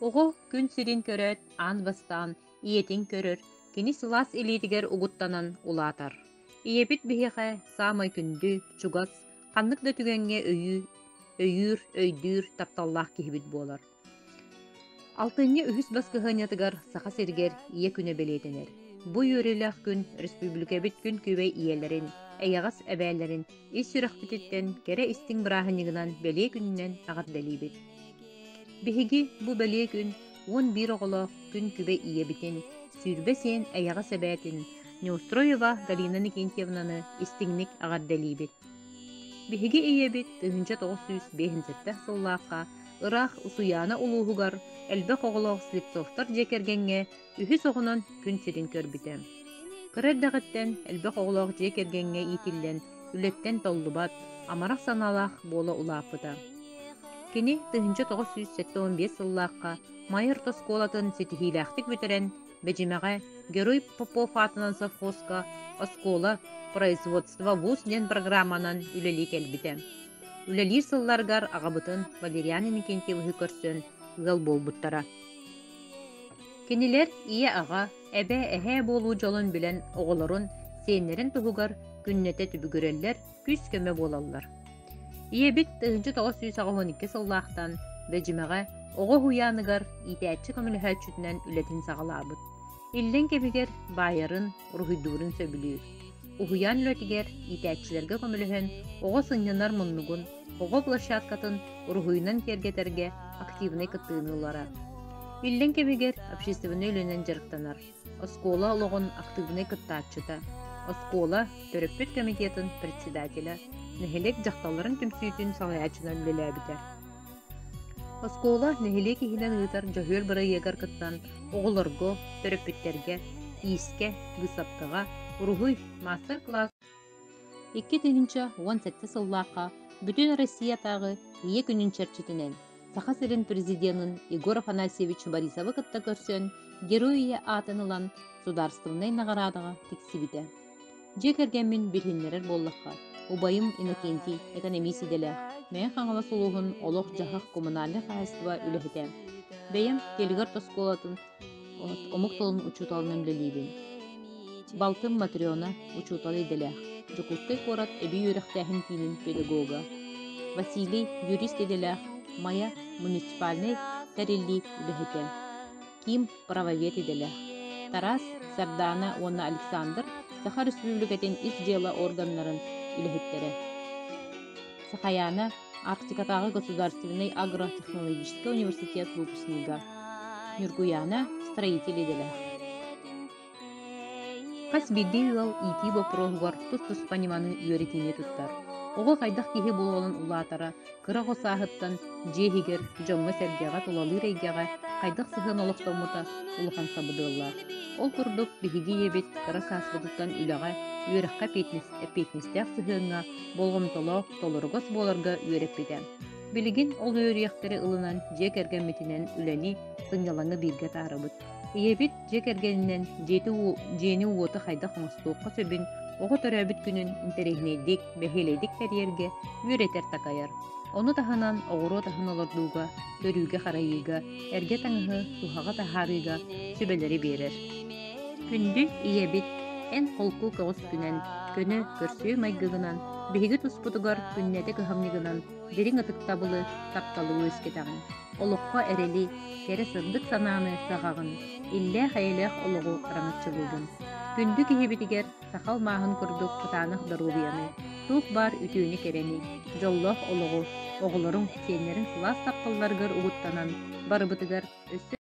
Ogo gün sirin köröt, an bastan, iyetin körür, kini sılas elitiger uguttanan ulatar. İyebit bihiqe samay kündü, çugas, qanlık da tügenge öyür, öydür, taptallah kihibit bolar. Altınya ühüs baskıhanyatыгар saqa serger iye küne beletener. Bu yörelek gün Respublika bit gün kübey iyelerin, eyagas ebellerin, is süraq bititten kere istin brahanyıgınan bele gününen ağat delibit. Bihigi bu bele gün 11 oğlaq gün kübe iye bitin, sürbe sen eyagas ebetin, Neustroyeva Galina Nikentьевнаны istinlik ağat delibit. Bihigi iye bit 1905 sılлааққа Irak usuyana uluğugar elbek oğloq slipsoftar jekergenge ühü soğunan gün sirin körbitem. Kıraddağıtten elbek oğloq jekergenge itillen ületten tollubat amarak sanalaq bola ulapıda. Kini 1915 sılлааққа Майыр тосколатын сетихилахтик бүтерен бежимеге Герой Попов атынан совхозка оскола производства вуз ден программанан үлели келбитем. Үлелир сылларгар ағабытын Валериана Никентьевы көрсөн гыл болбуттара. Кенилер ие аға әбе әхе болу жолын білен оғылырын сенерін тұғығар күннете түбігірелер күз көмі болалар. Ие бит 1912 сыллақтан бәжімеға оғы хуяныгар итәтчі көмілі чүтінен үлетін сағалабыт. Иллен кебігер байырын, рухидурын сөбілір. Ухуян лөтігер итәтчілерге көміліхен оғы сыннанар мұннығын, оғы площадкатын рухуйнан кергетерге активный кыттыынылара. Иллен кебігер общественный өлінен жарықтанар. Оскола олығын активный кыттатчыта. Оскола төрөппет комитетін председателя, нәхелек жақталарын түмсүйтін салаячынан үлеләбітер. Оскола нәхелек ихинен ұйтар жохөл бұры егар кыттан оғылырго, төрөппеттерге, иіске, гысаптыға, Уругуй мастер-класс 2018 сыллааққа бүтін Россия тағы ие күнін черчетінен Сақа сирин президентын Егор Афанасьевич Борисовы кытта көрсөн героия атынылан сударственный наградыға тексибіде. Жекергенмен бірхинлерер боллаққа Убайым Иннокентий экономист иделі мен қаңыла сұлуғын олық жағақ коммунальный хозяйство үліхіде. Бәйім телгар тосколатын омық толын учуталының білелейбін. Балтым Матриона учуталы иделях. Жукуттай корат эби юрехтәхин кинин педагога. Василий юрист иделях. Майя муниципальный тәрелли үлехекен. Ким правовед иделях. Тарас Сардана Уонна Александр Саха Республикатын ис дела органнарын үлехеттері. Сахаяна Арктикатағы государственный агротехнологический университет выпускнига. Нюргуяна строитель иделях. Қас биддей ыл ити бопроғығар тұс-тұс паниманы үйретіне тұттар. Оғы қайдақ кеге болуылын ұлатара, кыра қосағыттан жегігер, жоңғы сәргеға, толалы рейгеға, қайдақ сығын олықтамыта ұлыған сабыдылар. Ол күрдік бігіге ебет кыра сасбыдықтан үліға, үйеріққа петнестәк сығынға, болғым толық, толырғыз боларға үйеріп беден. Білігін ол үйеректері ылынан жек әргәметінен үләли сыңялаңы бірге тарыбыд. Иебит жек әргенінен жені уоты қайда қоңыстуыққа сөбін, оғы төрәбіт күнін интерегнейдік, бәхелейдік тәрерге үйретер тақайар. Оны тахынан оғыру тахын олардуға, төрүүге қарайыға, әрге таңығы, тухаға тахарыға сөбелері берер. Күнді иебит ән қолку қоғыз күнен, көні көрсүй майгығынан, бейгі тұспұтығар күннеті көхамнығынан, берің ытық табылы, тапталы өскетағын. Олыққа әрелі, кәрі сырдық сананы сағағын, илле қайлық олығы раматчылығын. Күнді кехебетігер сақал мағын күрдік құтанық дарулияны, туқ бар үтіуіні керені, жоллық олығы, оғылырың сенерін сылас тапталларғыр ұғыттанан, барыбытығар өсі